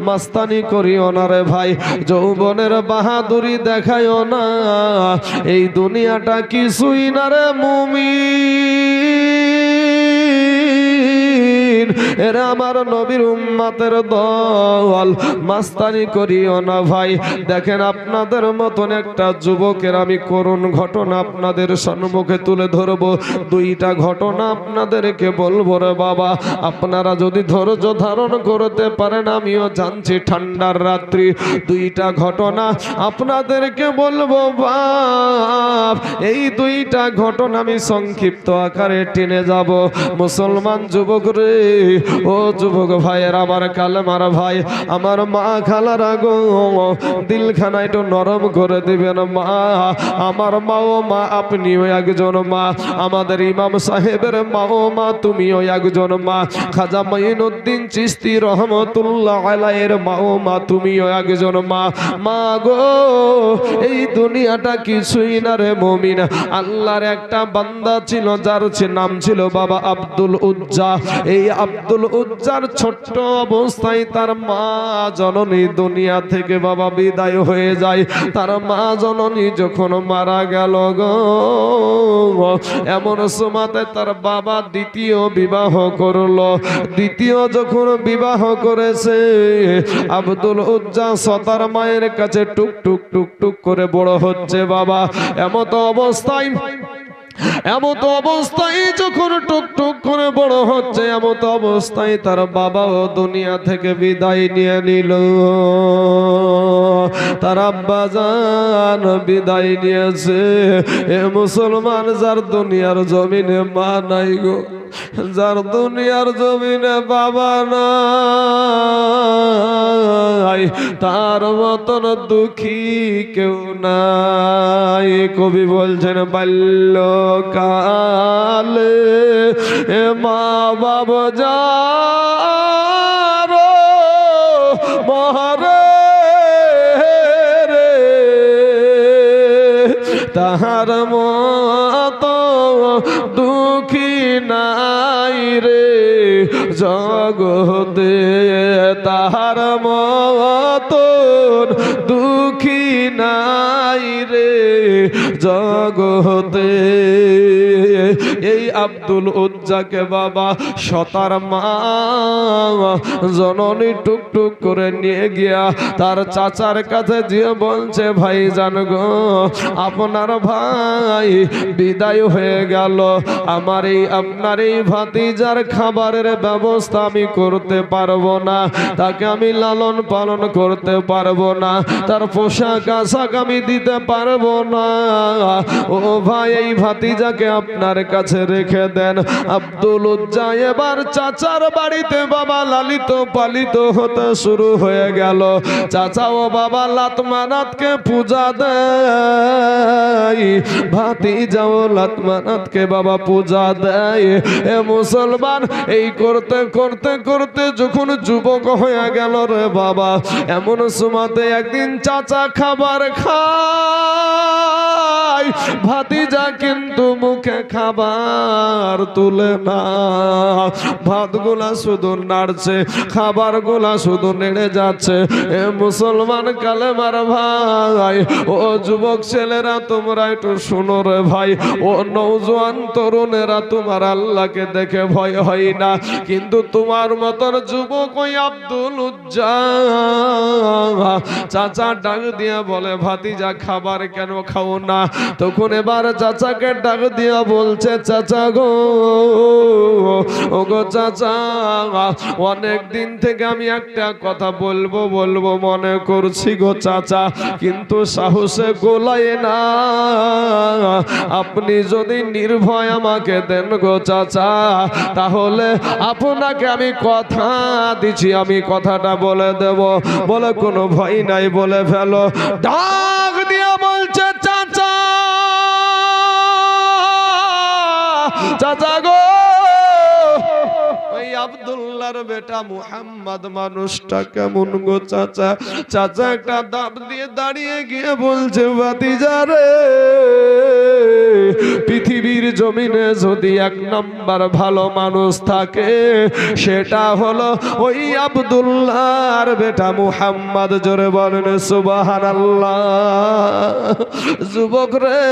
মাস্তানি করিও না রে ভাই, যৌবনের বাহাদুরি দেখায়ও না। এই দুনিয়াটা কিছুই না রে মুমিন, এরা আমার নবীর উম্মতের দল, মাস্তানি করিও না ভাই। দেখেন আপনাদের মতন একটা যুবকের আমি করুণ ঘটনা আপনাদের সম্মুখে তুলে ধরবো। দুইটা ঘটনা আপনাদেরকে বলবো রে বাবা, আপনারা যদি ধৈর্য ধারণ করতে পারেন, আমিও জানছি ঠান্ডার রাত্রি, দুইটা ঘটনা আপনাদেরকে বলবো বাপ। এই দুইটা ঘটনা আমি সংক্ষিপ্ত আকারে টেনে যাব। মুসলমান যুবক রে, ও যুবক ভাইয়ের, আমার কালেমার ভাই, আমার মা খালারা গো, দিলখানা একটু নরম করে দিবেন মা। আমার মা ও মা, আপনিও একজন মা, আমাদের ইমাম সাহেবের মা ও মা, তুমিও একজন মা, খাজা মাইনুদ্দিন চিশতি রহমতুল্লাহ আলাইহির মা ও মা, তুমিও একজন মা। মা গো, এই দুনিয়াটা কিছুই না রে মুমিন। আল্লাহর একটা বান্দা ছিল, যার নাম ছিল বাবা আব্দুল উজ্জা। এই আব্দুল উজ্জার ছোট্ট অবস্থায় তার মা জননী দুনিয়া থেকে বাবা বিদায় হয়ে যায়। তার মা জননী যখন মারা গেল গো, এমন সময়তে তার বাবা দ্বিতীয় বিবাহ করলো। দ্বিতীয় যখন বিবাহ করেছে, আব্দুল উজ্জা সতার মায়ের কাছে টুক টুক টুক টুক করে বড় হচ্ছে বাবা। এমত অবস্থায় যখন টুক টুক করে বড় হচ্ছে, এমত অবস্থায় তার বাবাও দুনিয়া থেকে বিদায় নিয়ে নিল। তার আব্বা জান বিদায় নিয়েছে। এ মুসলমান, যার দুনিয়ার জমিনে মা নাই গো, যার দুনিয়ার জমিনে বাবা নাই, তার মতন দুঃখী কেউ নাই। কবি বলছেন, বাল্যকালে এ মা বাবা যার মহারে রে, তাহার মতো দুঃখী নাই রে জগতে, তাহার মতন দুঃখী নাই রে জগতে। এই আব্দুল উজ্জাকে বাবা সতার মা জননী টুক টুক করে নিয়ে গিয়া তার চাচার কাছে গিয়ে বলছে, ভাই জান গো, আপনার ভাই বিদায় হয়ে গেল, আমার এই আপনার এই ভাতিজার খাবারের ব্যবস্থা আমি করতে পারবো না, তাকে আমি লালন পালন করতে পারবো না, তার পোশাক আশাক আমি দিতে পারবো না। ও ভাই, এই ভাতিজাকে আপনার কাছে রেখে দেন। আব্দুল উজ্জা এবার চাচার বাড়িতে বাবা লালিত পালিত হতে শুরু হয়ে গেল। চাচা ও বাবা লাতমানাতকে পূজা দেয়, ভাতিজাও লাতমানাতকে বাবা পূজা দেয়। এ মুসলমান, এই করতে করতে করতে যখন যুবক হয়ে গেল রে বাবা, এমন সময়তে একদিন চাচা খাবার খায়, ভাতিজা কিন্তু মুখে খাবার তুলে না, ভাতগুলা শুধু নাড়ছে, খাবারগুলা শুধু নেড়ে যাচ্ছে। এ মুসলমান কালেমার ভাই, ও যুবক ছেলেরা, তোমরা একটু শোনো রে ভাই, ও নওজোয়ান তরুণেরা, তোমার আল্লাহকে দেখে ভয় হয় না, কিন্তু তোমার মতন যুবক ওই আব্দুল উজ্জা চাচা ডাক দিয়া বলে, ভাতিজা খাবার কেন খাও না? তখন এবার চাচাকে ডাক দিয়া বলছে, চাচা গো, ও গো চাচা, অনেক দিন থেকে আমি একটা কথা বলবো বলবো মনে করছি গো চাচা, কিন্তু সাহসে গোলায় না। আপনি যদি নির্ভয় আমাকে দেন গো চাচা, তাহলে আপনাকে আমি কথা দিচ্ছি, আমি কথাটা বলে দেব। বলে, কোনো ভয় নাই, বলে ফেলো। ডাক দিয়া বলছে, চাচা, চাচা গো, ওই আব্দুল্লাহর বেটা মুহাম্মদ মানুষটা কেমন গো চাচা? চাচা একটা দাব দিয়ে দাঁড়িয়ে গিয়ে বলছে, ভাতিজা রে, পৃথিবীর জমিনে যদি এক নাম্বার ভালো মানুষ থাকে সেটা হলো ওই আব্দুল্লাহর বেটা মুহাম্মদ। জোরে বলেন সুবহানাল্লাহ। যুবক রে,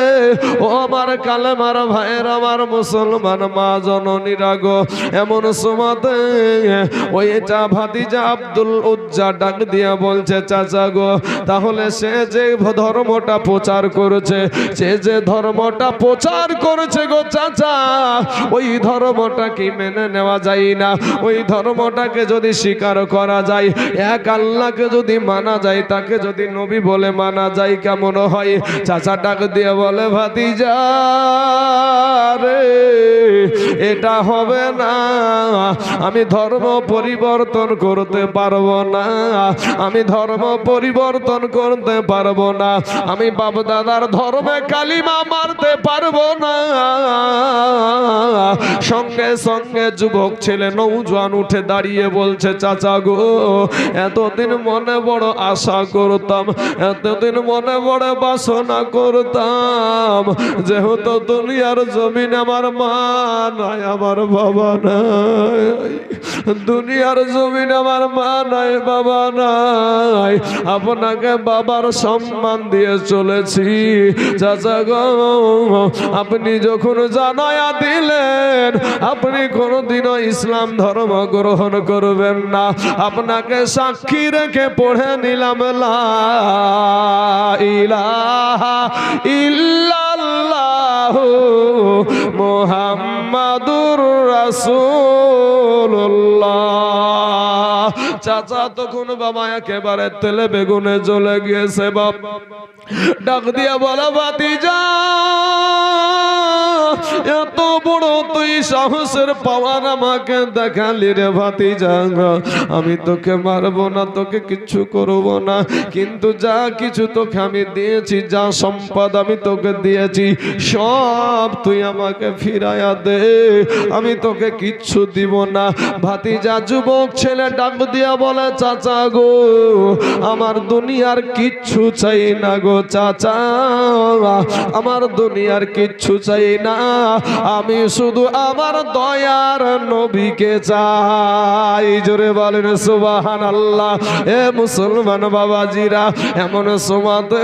ও আমার কালেমার ভাইয়ের, আমার মুসলমান মা জননীরা গো, এমন সময়তে ওই ভাতিজা আব্দুল উজ্জা ডাক দিয়া বলছে, চাচা গো, তাহলে সে যে ধর্মটা প্রচার করেছে, সে যে ধর্মটা প্রচার করেছে গো চাচা, ওই ধর্মটা কি মেনে নেওয়া যায় না? ওই ধর্মটাকে যদি স্বীকার করা যায়, এক আল্লাহকে যদি মানা যায়, তাকে যদি নবী বলে মানা যায়, কেমন হয়? চাচা ডাক দিয়ে বলে, ভাতিজা রে, এটা হবে না। আমি ধর্ম পরিবর্তন করতে পারবো না, আমি ধর্ম পরিবর্তন করতে পারবো না, আমি বাপ দাদার ধর্মে কালিমা মারতে পারবো না। সঙ্গে সঙ্গে যুবক ছেলে নৌজওয়ান উঠে দাঁড়িয়ে বলছে, চাচা গো, এতদিন মনে বড় আশা করতাম, এতদিন মনে বড় বাসনা করতাম, যেহেতু দুনিয়ার জমিন আমার মা নাই, আমার বাবা নাই, দুনিয়ার জমিন আমার মা নাই, বাবা নাই, আপনাকে বাবার সম্মান দিয়ে চলেছি। চাচা গো, আপনি যখন জানায়া দিলেন আপনি কোনদিনও ইসলাম ধর্ম গ্রহণ করবেন না, আপনাকে সাক্ষী রেখে পড়ে নিলাম লা ইলাহা ইল্লাল্লাহু মুহাম্মাদুর রাসূলুল্লাহ। চাচা তখন বাবা একেবারে তেলে বেগুনে জ্বলে গিয়েছে। বাপ ডাক দিয়া বলা, ভাতিজা, এত বড় তুই সাহসের পাওয়ার আমাকে দেখালি রে ভাতিজা, আমি তোকে মারবো না, তোকে কিচ্ছু করবো না, কিন্তু যা কিছু তোকে আমি দিয়েছি, যা সম্পদ আমি তোকে দিয়েছি, সব তুই আমাকে ফিরাইয়া দে, আমি তোকে কিচ্ছু দিব না। ভাতিজা যুবক ছেলে ডাক দিয়া বলে, চাচা গো, আমার দুনিয়ার কিচ্ছু চাই না গো চাচা, আমার দুনিয়ার কিচ্ছু চাই না, আমি শুধু আমার দয়ার নবীকে চাই। জোরে বলেন সুবহানাল্লাহ। এ মুসলমান বাবাজিরা, এমন সময়তে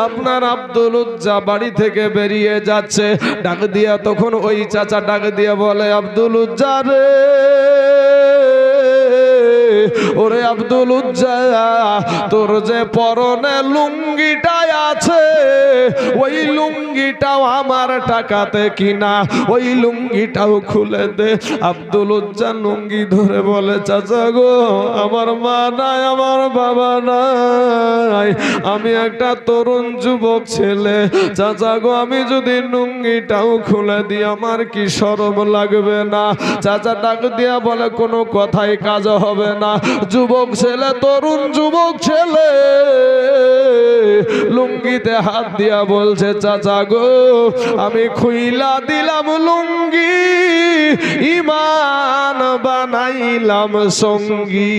আপনার আব্দুল উজ্জা বাড়ি থেকে বেরিয়ে যাচ্ছে। ডাক দিয়া তখন ওই চাচা ডাক দিয়া বলে, আব্দুল উজ্জা রে, ওরে আব্দুল উজ্জা, তোর যে পরনে লুঙ্গিটা আছে, ওই লুঙ্গিটাও আমার টাকাতে কিনা, ওই লুঙ্গিটাও খুলে দে। আব্দুল উজ্জা লুঙ্গি ধরে বলে, চাচা গো, আমার মা নাই, আমার বাবা নাই, আমি একটা তরুণ যুবক ছেলে, চাচা গো, আমি যদি লুঙ্গিটাও খুলে দিই আমার কি শরম লাগবে না? চাচা ডাক দিয়া বলে, কোনো কথাই কাজ হবে না। যুবক ছেলে, তরুণ যুবক ছেলে লুঙ্গিতে হাত দিয়া বলছে, চাচা গো, আমি খুইলা দিলাম লুঙ্গি, ইমান বানাইলাম সঙ্গী।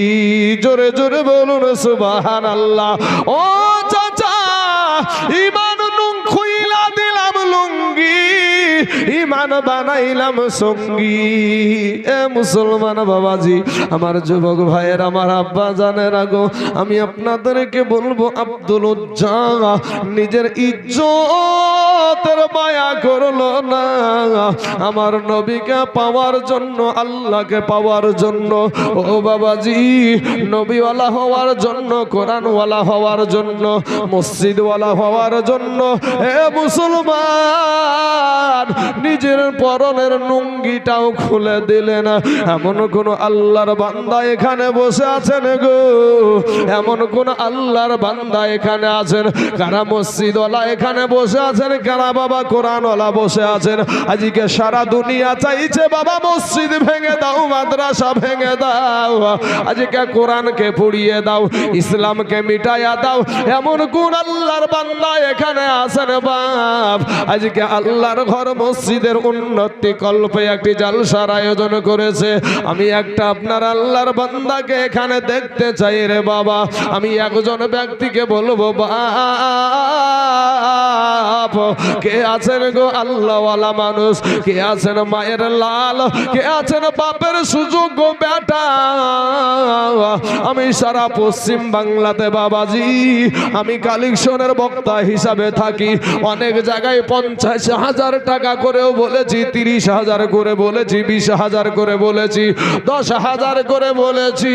জোরে জোরে বলুন সুবহানাল্লাহ। ও চাচা, ইমান খুইলা দিলাম লুঙ্গি, ইমান বানাইলাম সঙ্গী। এ মুসলমান বাবাজি, আমার যুবক ভাইয়ের, আমার আব্বা জানের আগো, আমি আপনাদেরকে বলবো, আব্দুল উজ্জা নিজের ইজ্জতের মায়া করলো না, আমার নবীকে পাওয়ার জন্য, আল্লাহকে পাওয়ার জন্য, ও বাবাজি, নবীওয়ালা হওয়ার জন্য, কোরআনওয়ালা হওয়ার জন্য, মসজিদওয়ালা হওয়ার জন্য, হে মুসলমান, নিজের পরনের লুঙ্গিটাও খুলে দিলেন। এমন কোন আল্লাহর বান্দা এখানে বসে আছেন গো? এমন কোন আল্লাহর বান্দা এখানে আছেন? কারা মসজিদওয়ালা এখানে বসে আছেন? কারা বাবা কোরআনওয়ালা বসে আছেন? আজকে সারা দুনিয়া চাইছে বাবা মসজিদ ভেঙে দাও, মাদ্রাসা ভেঙে দাও, আজকে কোরআনকে পুড়িয়ে দাও, ইসলামকে মিটাইয়া দাও। এমন কোন আল্লাহর বান্দা এখানে আছেন বাপ? আজকে আল্লাহর ঘর মসজিদে মসজিদের উন্নতি কল্পে একটি জালসার আয়োজন করেছে। আমি একটা আপনার আল্লাহর বান্দাকে এখানে দেখতে চাই রে বাবা। আমি একজন ব্যক্তিকে বলবো, বাপ কে আছেন গো আল্লাহওয়ালা মানুষ, কে আছেন মায়ের লাল, কে আছেন বাপের সুযোগ গো বেটা। আমি সারা পশ্চিম বাংলাতে বাবাজি আমি কালেকশনের বক্তা হিসাবে থাকি। অনেক জায়গায় 50,000 টাকা করেও বলেছি, 30,000 করে বলেছি, 20,000 করে বলেছি, 10,000 করে বলেছি।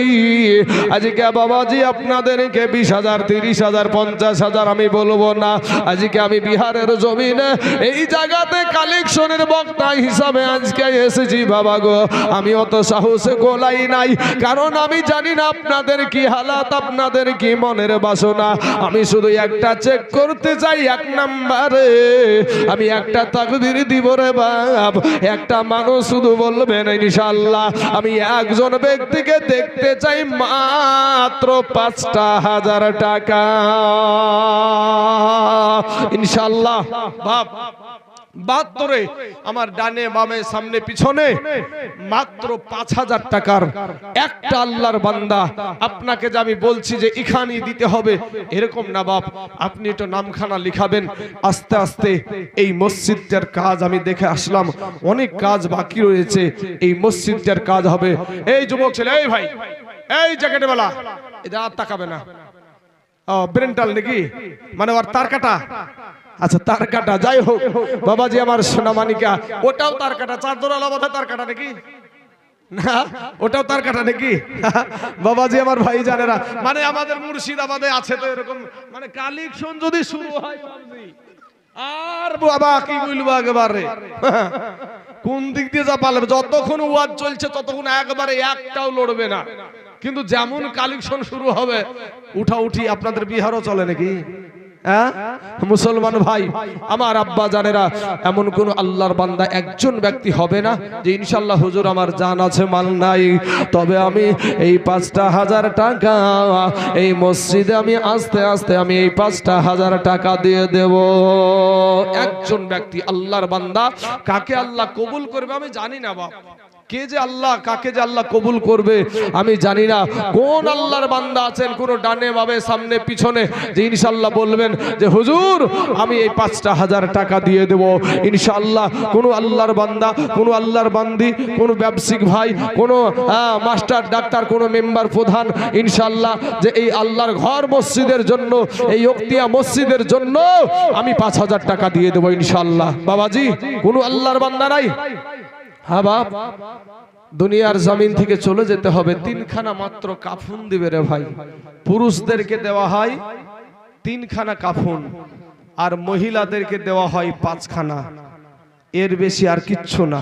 আজকে বাবাজি আপনাদেরকে 20,000, 30,000, 50,000 আমি বলবো না। আজকে আমি বিহারের জমিনে এই জায়গাতে কালেকশনের বক্তা হিসাবে আজকে এসেছি বাবা গো। আমি অত সাহসে গোলাই নাই, কারণ আমি জানি না আপনাদের কি হালাত, আপনাদের কি মনের বাসনা। আমি শুধু একটা চেক করতে চাই, 1 নম্বরে আমি একটা তাকবীর দিব রে বাপ। একটা মানুষ শুধু বলবেন ইনশাআল্লাহ। আমি একজন ব্যক্তিকে দেখতে চাই মাত্র 5,000 টাকা ইনশাআল্লাহ। বাপ বাহাত্তরে আমার ডানে বামে সামনে পিছনে মাত্র 5,000 টাকার একটা আল্লাহর বান্দা। আপনাকে যে আমি বলছি যে এখানেই দিতে হবে এরকম না বাপ, আপনি একটু নামখানা লিখাবেন। আস্তে আস্তে এই মসজিদটার কাজ আমি দেখে আসলাম, অনেক কাজ বাকি রয়েছে। এই মসজিদটার কাজ হবে। এই যুবক ছেলে, এই ভাই, এই জ্যাকেটওয়ালা, এটা আর তাকাবে না। ব্রেন্টাল নাকি, মানে ওর তার কাটা। আচ্ছা তার কাটা, যাই হোক বাবাজি আমার সোনামানিকা, ওটাও তার কাটা। চাদরওয়ালা বোধহয় তার কাটা নাকি না, ওটাও তার কাটা নাকি বাবাজি আমার ভাই জানেরা। মানে আমাদের মুর্শিদাবাদে আছে তো এরকম, মানে কালেকশন যদি শুরু হয় আর বাবা কি বলবো একেবারে কোন দিক দিয়ে যা পালাবে। যতক্ষণ ওয়াজ চলছে ততক্ষণ একবারে একটাও লড়বে না, কিন্তু যেমন কালেকশন শুরু হবে উঠা উঠি। আপনাদের বিহারও চলে নাকি? মুসলমান ভাই আমার আব্বা জানেরা, এমন কোন আল্লাহর বান্দা একজন ব্যক্তি হবে না যে ইনশাআল্লাহ হুজুর আমার জান আছে মাল নাই, তবে আমি এই 5,000 টাকা এই মসজিদে আমি আস্তে আস্তে আমি এই 5,000 টাকা দিয়ে দেব। একজন ব্যক্তি আল্লাহর বান্দা, কাকে আল্লাহ কবুল করবে আমি জানি না বাপ। কে যে আল্লাহ, কাকে যে আল্লাহ কবুল করবে আমি জানি না। কোন আল্লাহর বান্দা আছেন কোন ডানে বামে সামনে পিছনে যে ইনশাআল্লাহ বলবেন যে হুজুর আমি এই 5,000 টাকা দিয়ে দেব ইনশাআল্লাহ? কোন আল্লাহর বান্দা, কোন আল্লাহর বান্দি, কোন ব্যবসায়িক ভাই, কোন মাস্টার ডাক্তার, কোন মেম্বার প্রধান ইনশাআল্লাহ যে এই আল্লাহর ঘর মসজিদের জন্য, এই ওক্তিয়া মসজিদের জন্য আমি 5,000 টাকা দিয়ে দেব ইনশাআল্লাহ? বাবাজি কোন আল্লাহর বান্দা নাই? হ্যাঁ বাপ, দুনিয়ার জমিন থেকে চলে যেতে হবে। 3খানা মাত্র কাফন দিবে রে ভাই। পুরুষদেরকে দেওয়া হয় 3খানা কাফন, আর মহিলাদেরকে দেওয়া হয় 5খানা, এর বেশি আর কিচ্ছু না।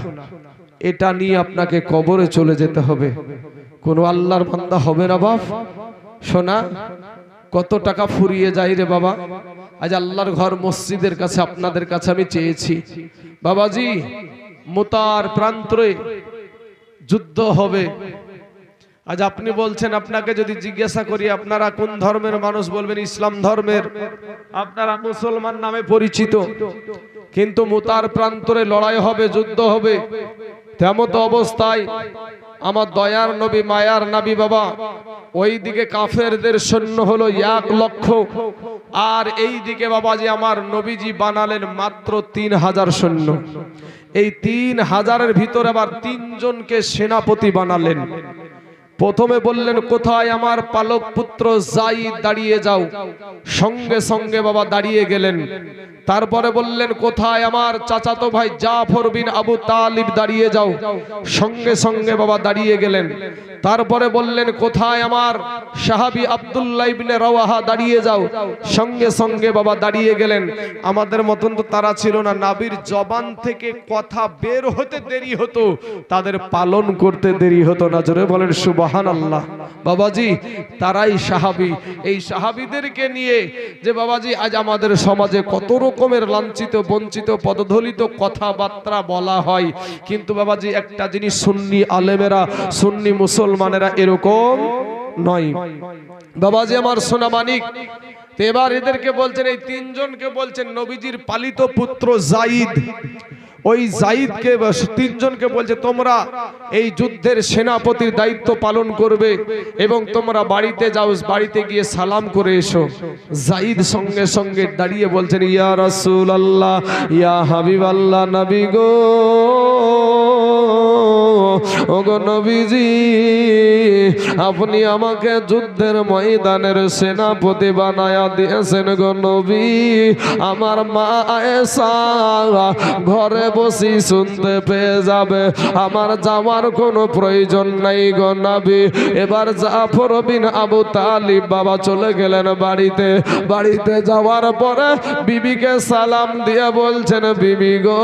এটা নিয়ে আপনাকে কবরে চলে যেতে হবে। কোন আল্লাহর বান্দা হবে না বাপ। শোনা কত টাকা ফুরিয়ে যায় রে বাবা। আজ আল্লাহর ঘর মসজিদের কাছে আপনাদের কাছে আমি চেয়েছি বাবাজি, মুতার প্রান্তরে যুদ্ধ হবে। আজ আপনি বলছেন, আপনাকে যদি জিজ্ঞাসা করি আপনারা কোন ধর্মের মানুষ, বলবেন ইসলাম ধর্মের, আপনারা মুসলমান নামে পরিচিত, কিন্তু মুতার প্রান্তরে লড়াই হবে, যুদ্ধ হবে। তেমত অবস্থায় আমার দয়ার নবী মায়ার নবী বাবা, ওই দিকে কাফেরদের সৈন্য হলো 1 লক্ষ, আর এই দিকে বাবাজি আমার নবীজি বানালেন মাত্র 3,000 সৈন্য। এই 3,000-এর ভিতরে আবার 3 জনকে সেনাপতি বানালেন। প্রথমে বললেন কোথায় আমার পালক পুত্র যায়েদ, দাঁড়িয়ে যাও। সঙ্গে সঙ্গে বাবা দাঁড়িয়ে গেলেন। তারপরে বললেন কোথায় আমার চাচাতো ভাই জাফর বিন আবু তালিব, দাঁড়িয়ে যাও। সঙ্গে সঙ্গে বাবা দাঁড়িয়ে গেলেন। তারপরে বললেন কোথায় আমার সাহাবী আব্দুল্লাহ ইবনে রাওয়াহা, দাঁড়িয়ে যাও। সঙ্গে সঙ্গে বাবা দাঁড়িয়ে গেলেন। আমাদের মতন তো তারা ছিল না, নবীর জবান থেকে কথা বের হতে দেরি হতো, তাদের পালন করতে দেরি হতো না। জোরে বলেন সুবহানাল্লাহ। বাবাজি তারাই সাহাবী। এই সাহাবীদেরকে নিয়ে যে বাবাজি আজ আমাদের সমাজে কত রকমের লাঞ্ছিত বঞ্চিত পদদলিত কথাবার্তা বলা হয়, কিন্তু বাবাজি একটা জিনিস সুন্নি আলেমেরা, সুন্নি মুসলমানেরা এরকম নয় বাবাজি আমার সোনা মানিক। এবার এদেরকে বলছেন, এই 3 জনকে বলছেন নবীজির পালিত পুত্র যায়েদ। ওই যায়েদকে তিনজনকে বলছে তোমরা এই যুদ্ধের সেনাপতির দায়িত্ব পালন করবে এবং তোমরা বাড়িতে যাও, বাড়িতে গিয়ে সালাম করে এসো। যায়েদ সঙ্গে সঙ্গে দাঁড়িয়ে বলছেন ইয়া রাসূলুল্লাহ, ইয়া হাবিবাল্লাহ, নবী গো, ওগো নবীজি, আপনি আমাকে যুদ্ধের ময়দানের সেনাপতি বানায়া দিয়েছেন গো নবী। আমার মা আয়েশা ঘরে বসে শুনতে পেয়ে যাবে, আমার যাওয়ার কোনো প্রয়োজন নাই গো নবী। এবার জাফর বিন আবু তালিব বাবা চলে গেলেন বাড়িতে। বাড়িতে যাওয়ার পরে বিবিকে সালাম দিয়ে বলছেন বিবি গো,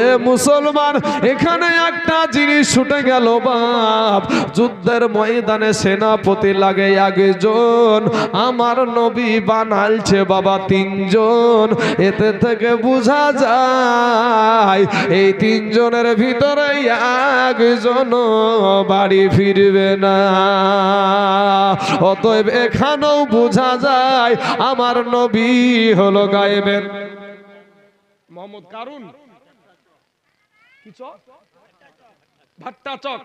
এ মুসলমান, এখানে একটা জিনিস ছুটে গেল বাপ, যুদ্ধের ময়দানে সেনাপতি লাগে একজন, আমার নবী বানালছে বাবা তিনজন। এতে থেকে বোঝা যায় এই তিনজনের ভিতরে একজন বাড়ি ফিরবে না। অতএব এখানেও বোঝা যায় আমার নবী হলো গায়েবের। মোহাম্মদ কারুন কি চক? ভাট্টা চক।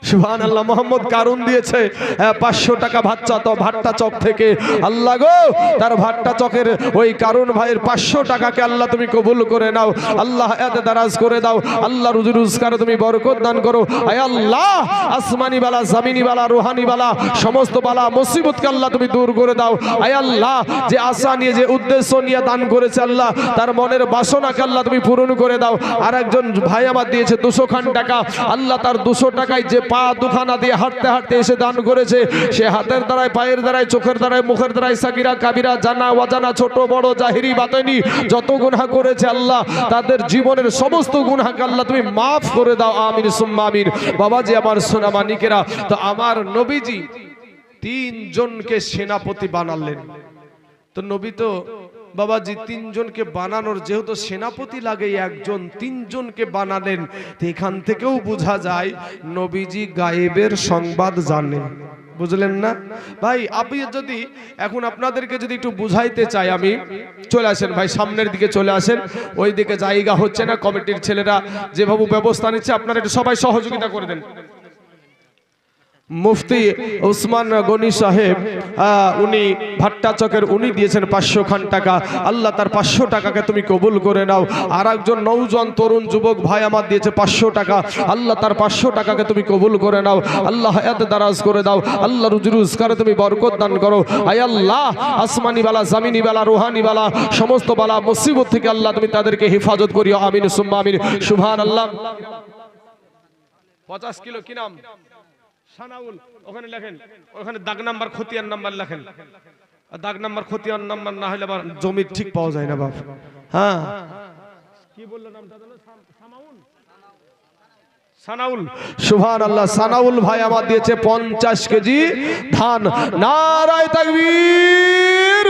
সুবহানাল্লাহ, মোহাম্মদ কারুন দিয়েছে 500 টাকা ভাট্টা চক থেকে। আল্লাহ গো, তার ভাট্টা চকের ওই কারুন ভাইয়ের 500 টাকাকে আল্লাহ তুমি কবুল করে নাও। আল্লাহ এত দারাজ করে দাও। আল্লাহ রুজি রোজগারে তুমি বরকত দান করো। আয় আল্লাহ, আসমানি বালা, জমিনি বালা, রুহানি বালা, সমস্ত বালা মুসিবতকে আল্লাহ তুমি দূর করে দাও। আয় আল্লাহ, যে আশা নিয়ে, যে উদ্দেশ্য নিয়ে দান করেছে আল্লাহ, তার মনের বাসনাকে আল্লাহ তুমি পূরণ করে দাও। আর একজন ভাই আমার দিয়েছে 200 খান টাকা। আল্লাহ তার 200 টাকায় যে পা দুখানা দিয়ে হাঁটতে হাঁটতে এসে দান করেছে, সে হাতের দ্বারায়, পায়ের দ্বারায়, চোখের দ্বারায়, মুখের দ্বারায়, সাকিরা কাবিরা, জানা ওয়াজানা, ছোট বড়, জাহিরি বাতেনি যত গুনাহ করেছে আল্লাহ, তাদের জীবনের সমস্ত গুনাহকে আল্লাহ তুমি মাফ করে দাও। আমিন সুম্মা আমিন। বাবাজি আমার সোনা মানিকেরা, তো আমার নবীজি তিনজনকে সেনাপতি বানালেন। তো নবী তো বাবাজি তিনজনকে বানানোর, যেহেতু সেনাপতি লাগে একজন, তিনজনকে বানালেন। এখান থেকেও বোঝা যায় নবীজি গায়েবের সংবাদ জানে। বুঝলেন না ভাই? আপনি যদি এখন আপনাদেরকে যদি একটু বুঝাইতে চাই, আমি চলে আসেন ভাই, সামনের দিকে চলে আসেন। ওই দিকে জায়গা হচ্ছে না, কমিটির ছেলেরা যেভাবে ব্যবস্থা নিচ্ছে, আপনারা একটু সবাই সহযোগিতা করে দেন। মুফতি উসমান গনি সাহেব উনি ভাট্টা চকের, উনি দিয়েছেন 500 খান টাকা। আল্লাহ তার 500 টাকাকে তুমি কবুল করে নাও। আর একজন নওজোয়ান তরুণ যুবক ভাই আমার দিয়েছে 500 টাকা। আল্লাহ তার 500 টাকাকে তুমি কবুল করে নাও। আল্লাহ হায়াত দারাজ করে দাও। আল্লাহ রুজি রোজগারে তুমি বরকত দান করো। আয় আল্লাহ, আসমানি বালা, জমিনি বালা, রুহানি বালা, সমস্ত বালা মুসিবত থেকে আল্লাহ তুমি তাদেরকে হেফাজত করিও। আমিন সুম্মা আমিন। সুবহানাল্লাহ। 50 কিলো কি নাম? সানাউল। ওখানে লেখেন, ওখানে দাগ নাম্বার, খতিয়ান নাম্বার লেখেন। দাগ নাম্বার, খতিয়ান নাম্বার না হলে আবার জমি ঠিক পাওয়া যায় না বাপ। হ্যাঁ, কি বললো নামটা? সানাউল। সানাউল। সুবহানাল্লাহ। সানাউল ভাই আমার দিয়েছে 50 কেজি ধান। নারায়ে তাকবীর,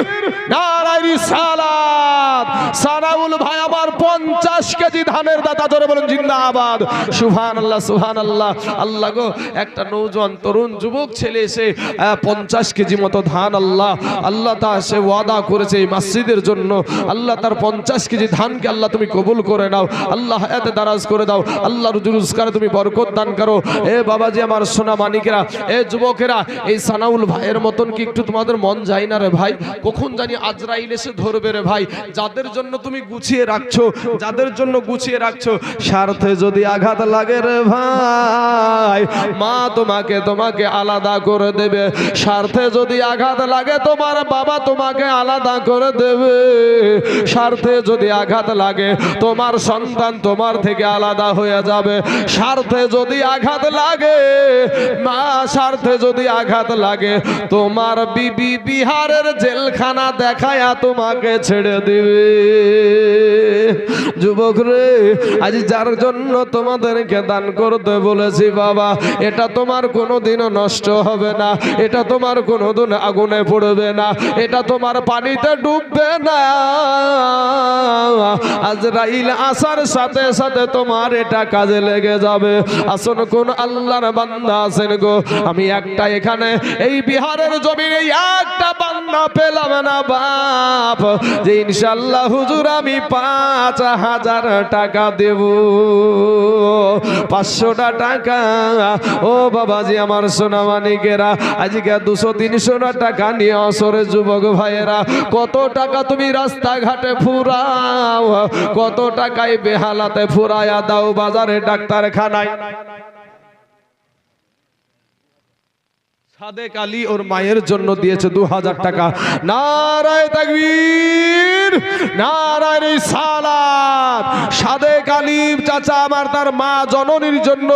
নারায়ে রিসালাত। সানাউল ভাই আমার 50 কেজি ধানের দাতা, জোরে বলেন জিন্দাবাদ। সুবহানাল্লাহ, সুবহানাল্লাহ। আল্লাহ গো, একটা নওজোয়ান তরুণ যুবক ছেলে এসে 50 কেজি মতো ধান, আল্লাহ তা সে ওয়াদা করেছে এই মসজিদের জন্য। আল্লাহ তার 50 কেজি ধানকে আল্লাহ তুমি কবুল করে নাও। আল্লাহ হায়াতে দারাজ করে দাও। আল্লাহ রুজি রোজগারে তুমি বরকত দান করো। এ বাবাজি আমার সোনা মানিকেরা, এ যুবকেরা, এই সানাউল ভাইয়ের মতন কি একটু তোমাদের মন যায় না রে ভাই? কখন জানি আজরাইল এসে ধরবে রে ভাই। যাদের জন্য তুমি গুছিয়ে রাখছো, যাদের জন্য গুছিয়ে রাখছো, স্বার্থে যদি আঘাত লাগে রে ভাই, মা তোমাকে আলাদা করে দেবে। স্বার্থে যদি আঘাত লাগে, তোমার বাবা তোমাকে আলাদা করে দেবে। স্বার্থে যদি আঘাত লাগে, তোমার সন্তান তোমার থেকে আলাদা হয়ে যাবে। স্বার্থে যদি আঘাত লাগে মা, স্বার্থে যদি আঘাত লাগে, তোমার বিবি বিহারের জেলখানা দেখায়া তোমাকে ছেড়ে দিবে। যুবক রে, আজ যার জন্য তোমাদেরকে দান করতে বলেছি বাবা, এটা তোমার কোনোদিনও নষ্ট হবে না, এটা তোমার কোনোদিন আগুনে পড়বে না, এটা তোমার পানিতে ডুববে না। আজরাইল আসার সাথে সাথে তোমার এটা কাজে লেগে যাবে। আসুন, কোন আল্লাহর বান্দা আছেন গো? আমি একটা এখানে এই বিহারের জমিনে একটা বান্দা পেলাম যাবে না বাপ যে ইনশাআল্লাহ হুজুর আমি 5,000 টাকা দেব, 500টা টাকা। ও বাবাজি আমার সোনা মানিকেরা, আজকে 200-300 টাকা নিয়ে আসরে যুবক ভাইয়েরা কত টাকা তুমি রাস্তাঘাটে ফুরাও, কত টাকায় বেহালাতে ফুরায়া দাও বাজারে ডাক্তারখানায়। সাদেক আলী ওর মায়ের জন্য দিয়েছে 2000 টাকা। নারায়ে তাকবীর, নারায়ে রিসালাত। সাদেক আলী চাচা আমার তার মা জননীর জন্য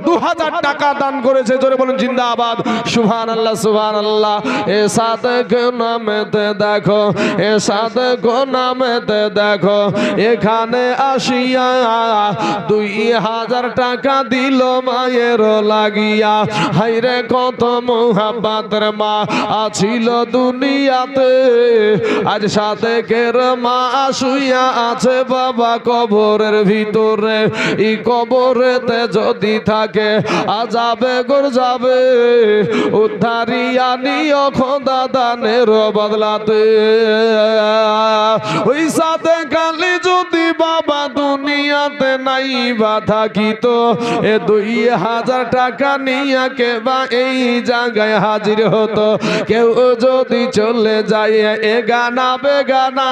2000 টাকা দান করেছে। জোরে বলুন জিন্দাবাদ, সুবহানাল্লাহ সুবহানাল্লাহ। এ সাদেক নামেতে দেখো, এ সাদেক নামেতে দেখো এখানে আসিয়া 2000 টাকা দিল মায়ের লাগিয়া। হায়রে কত মোহাব্বতের মা আছিল দুনিয়াতে, আজ সাদেকের মা শুইয়া আছে বাবা কবরের ভিতরে। এই কবরেতে যদি থাকে আজাবে গর যাবে, উদ্ধারিয়া নিও খোদা দানের বদলাতে। ওই সাদেক আলী যদি বাবা দুনিয়াতে নাই বা থাকিত, এ 2000 টাকা নিয়ে কেবা এই জায়গায় হাজির হতো। কেউ যদি চলে যায় এ গানা বেগানা,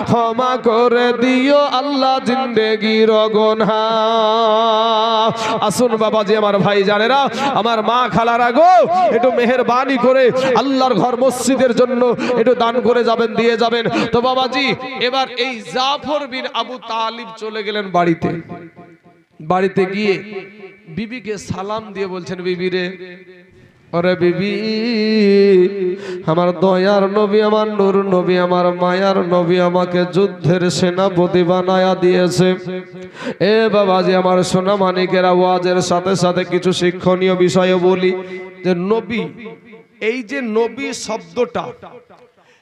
ক্ষমা করে দিও আল্লাহ জিন্দেগির গুনাহ। আসুন বাবাজি আমার ভাই জানেরা, আমার মা খালারা গো, একটু মেহেরবানি করে আল্লাহর ঘর মসজিদের জন্য একটু দান করে যাবেন, দিয়ে যাবেন। তো বাবাজি এবার এই জাফর বিন আবু তালিব চলে গেলেন বাড়িতে। বাড়িতে গিয়ে বিবিকে সালাম দিয়ে বলছেন, বিবি রে, ওরে বিবি, আমার দয়ার নবী, আমার নূর নবী, আমার মায়ার নবী আমাকে যুদ্ধের সেনাপতি বানায়া দিয়েছে। এ বাবাজি আমার সোনা মানিকের আওয়াজের সাথে সাথে কিছু শিক্ষণীয় বিষয়ও বলি। যে নবী, এই যে নবী শব্দটা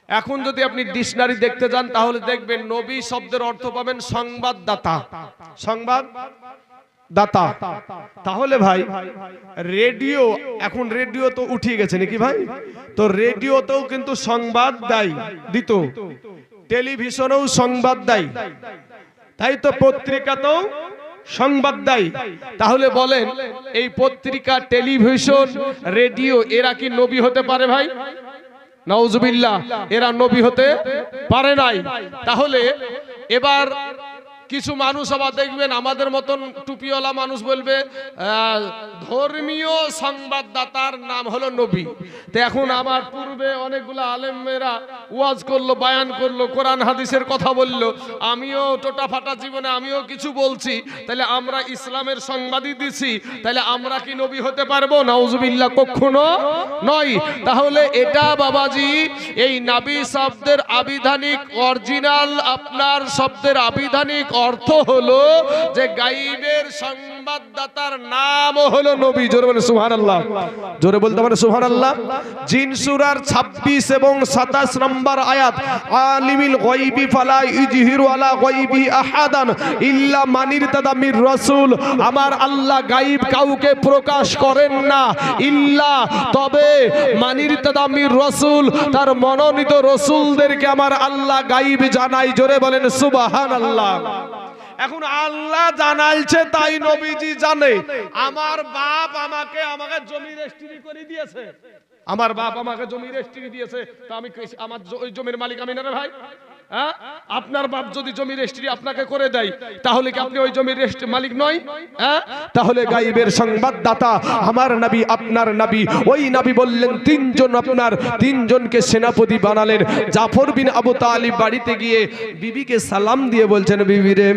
এখন যদি আপনি ডিকশনারি দেখতে যান তাহলে দেখবেন নবী শব্দের অর্থ পাবেন সংবাদদাতা। সংবাদদাতা। তাহলে ভাই রেডিও, এখন রেডিও তো উঠে গেছে নাকি ভাই? তো রেডিওতেও কিন্তু সংবাদ দিত, টেলিভিশনেও সংবাদ দেয়, তাই তো পত্রিকাতেও সংবাদ দেয়। তাহলে বলেন এই পত্রিকা, টেলিভিশন, রেডিও এরা কি নবী হতে পারে ভাই? নাউজুবিল্লাহ, এরা নবী হতে পারে নাই। তাহলে এবার কিছু মানুষ আবার দেখবেন আমাদের মতন টুপিওয়ালা মানুষ বলবে ধর্মীয় সংবাদদাতার নাম হলো নবী। তো এখন আমার পূর্বে অনেকগুলো আলেমেরা ওয়াজ করলো, বায়ান করলো, কোরআন হাদিসের কথা বললো, আমিও টোটা ফাটা জীবনে আমিও কিছু বলছি, তাহলে আমরা ইসলামের সংবাদই দিছি, তাহলে আমরা কি নবী হতে পারবো? নাউজুবিল্লাহ, কখনো নয়। তাহলে এটা বাবাজি এই নবী শব্দের আবিধানিক অরিজিনাল আপনার শব্দের আবিধানিক অর্থ হলো যে গায়বের সংবাদদাতার নাম হলো নবী। জোরে বলে সুবহানাল্লাহ, জোরে বলতে পারে সুবহানাল্লাহ। জিন সূরার 26 এবং 27 নম্বর আয়াত, আলিমিল গায়বি ফালা ইজহিরু আলা গায়বি আহাদান ইল্লা মান ইরতাদা মির রাসূল। আমার আল্লাহ গায়ব কাউকে প্রকাশ করেন না, ইল্লা তবে মান ইরতাদা মির রাসূল, তার মনোনীত রাসূলদেরকে আমার আল্লাহ গায়ব জানাই। জোরে বলেন সুবহানাল্লাহ। এখন আল্লাহ জানাইছে তাই নবীজি জানে। আমার বাপ আমাকে জমি রেজিস্ট্রি করে দিয়েছে, আমার বাপ আমাকে জমি রেজিস্ট্রি দিয়েছে, তো আমি আমার ওই জমির মালিক আমি না রে ভাই? হ্যাঁ, আপনার বাপ যদি জমি রেজিস্ট্রি আপনাকে করে দেয় তাহলে কি আপনি ওই জমির মালিক নয়? হ্যাঁ, তাহলে গায়বের সংবাদদাতা আমার নবী, আপনার নবী। ওই নবী বললেন আপনার তিনজনকে সেনাপতি বানালেন। জাফর বিন আবু তালিব বাড়িতে গিয়ে বিবিকে সালাম দিয়ে বলছেন, বিবি রে,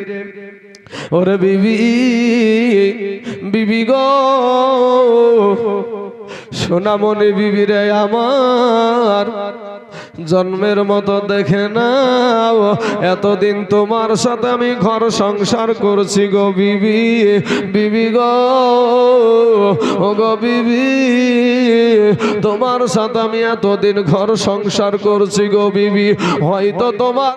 ওরে বিবি, বিবি গো, সোনামণি বিবি রে আমার, জন্মের মতো দেখে নাও, এতদিন তোমার সাথে আমি ঘর সংসার করছি গো বিবি, বিবি গো, ও গো বিবি, তোমার সাথে আমি এতদিন ঘর সংসার করছি গো বিবি, হয়তো তোমার